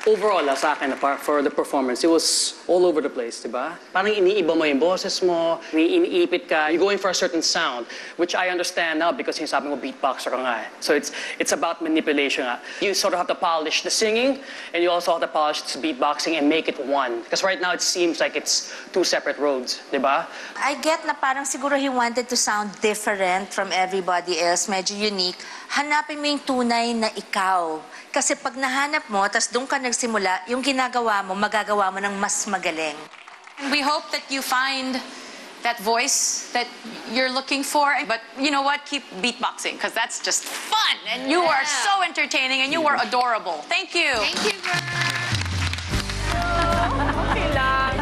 overall, sa akin, for the performance, it was all over the place, di ba? Parang iniiba mo yung boses mo, iniipit ka, you're going for a certain sound, which I understand now because sinasabi mo beatboxer ka nga. So it's about manipulation nga. You sort of have to polish the singing, and you also have to polish the beatboxing and make it one. Because right now, it seems like it's two separate roads, di ba? I get na parang siguro he wanted to sound different from everybody else, medyo unique. Hanapin mo yung tunay na ikaw. Kasi pag nahanap mo, tas doon ka nagsimula, yung ginagawa mo, magagawa mo ng mas magaling. And we hope that you find that voice that you're looking for. But you know what? Keep beatboxing, because that's just fun. And you are so entertaining, and you are adorable. Thank you. Thank you, girl. Okay lang.